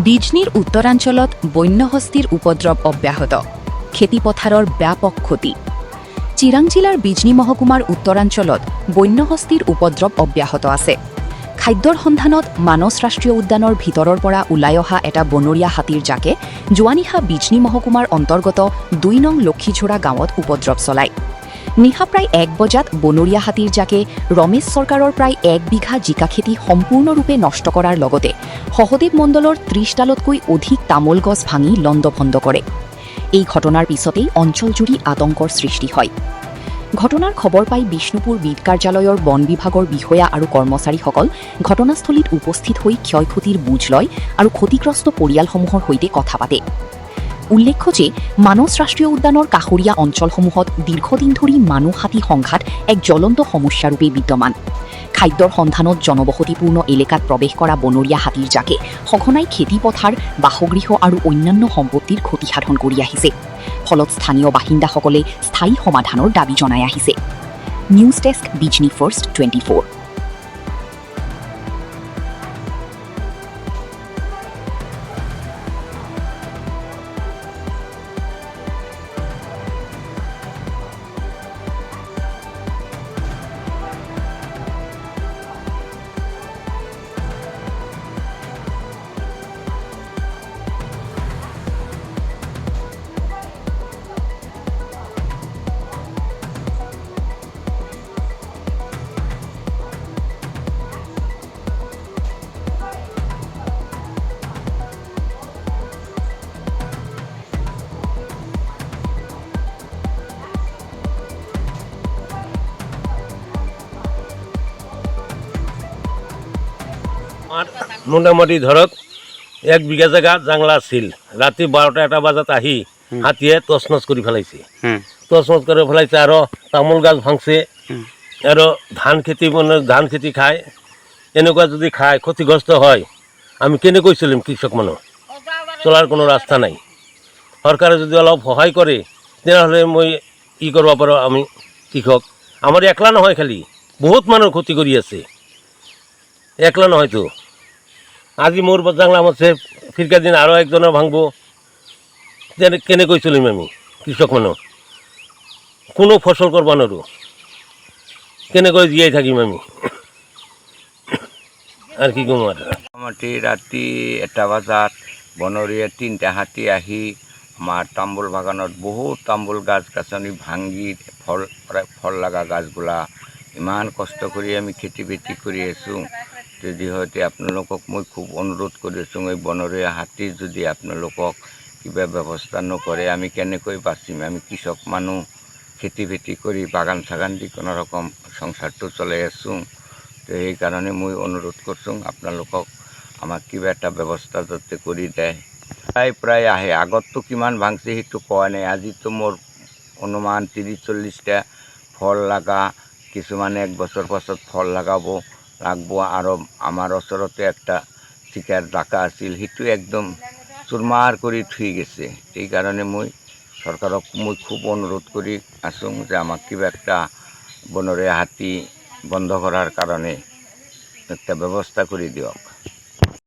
বিজনীৰ উত্তৰাঞ্চলত বন্যহস্তীৰ উপদ্ৰৱ অব্যাহত, খেতিপথাৰৰ ব্যাপক ক্ষতি। চিৰাং জিলাৰ বিজনী মহকুমাৰ উত্তৰাঞ্চলত বন্যহস্তীৰ উপদ্ৰৱ অব্যাহত আছে। খাদ্যৰ সন্ধানত মানস ৰাষ্ট্ৰীয় উদ্যানৰ ভিতৰৰ পৰা ওলাই অহা এটা বনৰীয়া হাতীৰ জাকে যোৱা নিশা বিজনী মহকুমাৰ অন্তৰ্গত ২ নং লক্ষীঝোৰা গাঁৱত উপদ্ৰৱ চলায়। নিশা প্ৰায় ১ বজাত বনৰীয়া হাতীৰ জাকে ৰমেশ চৰকাৰৰ প্ৰায় ১ বিঘা জিকা খেতি সম্পূৰ্ণৰূপে নষ্ট কৰাৰ লগতে সহদেৱ মণ্ডলৰ ৩০ডালতকৈ অধিক তামোল গছ ভাঙি লণ্ডভণ্ড কৰে। এই ঘটনাৰ পিছতেই অঞ্চলজুৰি আতংকৰ সৃষ্টি হয়। ঘটনাৰ খবৰ পাই বিষ্ণুপুৰ বিট কাৰ্যালয়ৰ বন বিভাগৰ বিষয়া আৰু কৰ্মচাৰীসকল ঘটনাস্থলীত উপস্থিত হৈ ক্ষয় ক্ষতিৰ বুজ লয় আৰু ক্ষতিগ্ৰস্ত পৰিয়ালসমূহৰ সৈতে কথা পাতে। উল্লেখ্য যে মানস ৰাষ্ট্ৰীয় উদ্যানৰ কাষৰীয়া অঞ্চলসমূহত দীৰ্ঘদিন ধৰি মানুহ হাতী সংঘাত এক জ্বলন্ত সমস্যাৰূপে বিদ্যমান। খাদ্যৰ সন্ধানত জনবসতিপূৰ্ণ এলেকাত প্ৰৱেশ কৰা বনৰীয়া হাতীৰ জাকে সঘনাই খেতিপথাৰ, বাসগৃহ আৰু অন্যান্য সম্পত্তিৰ ক্ষতি সাধন কৰি আহিছে। ফলত স্থানীয় বাসিন্দাসকলে স্থায়ী সমাধানৰ দাবী জনাই আহিছে। News desk, Bijni first 24। মোটামুটি ধৰক 1 বিঘা জেগা জাংলা আছিল। ৰাতি 12টা বজাত আহি হাতীয়ে তছনছ কৰি পেলাইছে। তছনছ কৰি পেলাইছে আৰু তামোল গাছ ভাঙছে আৰু ধান খেতি খায়। এনেকুৱা যদি খায় ক্ষতিগ্ৰস্ত হয়, আমি কেনেকৈ চলিম? কৃষক মানুহ চলাৰ কোনো ৰাস্তা নাই। চৰকাৰে যদি অলপ সহায় কৰে তেনেহ'লে মই কি কৰিব পাৰোঁ? আমি কৃষক, আমাৰ একলা নহয়, খালি বহুত মানুহৰ ক্ষতি কৰি আছে। একলা নহয়তো, আজি মোৰ জাংলা মাছে ফিৰকা দিন আৰু একজনৰ ভাঙব। কেনেকৈ চলিম আমি কৃষক মানুহ? কোনো ফচল কৰিব নোৱাৰোঁ, কেনেকৈ জীয়াই থাকিম আমি? আৰু কি ক'ম? আৰু মোটামুটি ৰাতি 1টা বজাত বনৰীয়া 3টা হাতী আহি আমাৰ তামোল বাগানত বহুত তামোল গাছ-গাছনি ভাঙি ফল লগা গাছগুলা ইমান কষ্ট কৰি আমি খেতি বাতি কৰি আছোঁ। যিহেতু আপোনালোকক মই খুব অনুৰোধ কৰি আছোঁ, এই বনৰীয়া হাতী যদি আপোনালোকক কিবা ব্যৱস্থা নকৰে আমি কেনেকৈ বাচিম? আমি কৃষক মানুহ খেতি বাতি কৰি বাগান চাগান দি কোনো ৰকম সংসাৰটো চলাই আছোঁ। তো সেইকাৰণে মই অনুৰোধ কৰিছোঁ আপোনালোকক আমাক কিবা এটা ব্যৱস্থা যাতে কৰি দিয়ে। প্ৰায় আহে, আগততো কিমান ভাঙছে সেইটো কোৱা নাই। আজিতো মোৰ অনুমান 30-40টা ফল লগা, কিছুমানে 1 বছৰ পাছত ফল লাগব। আৰু আমাৰ ওচৰতে একটা চিকাৰ জাকা আছিল, সেইটো একদম চুৰমাৰ কৰি থৈ গৈছে। সেইকাৰণে মই চৰকাৰক খুব অনুৰোধ কৰি আছোঁ যে আমাক কিবা একটা বনৰীয়া হাতী বন্ধ কৰাৰ কাৰণে একটা ব্যৱস্থা কৰি দিয়ক।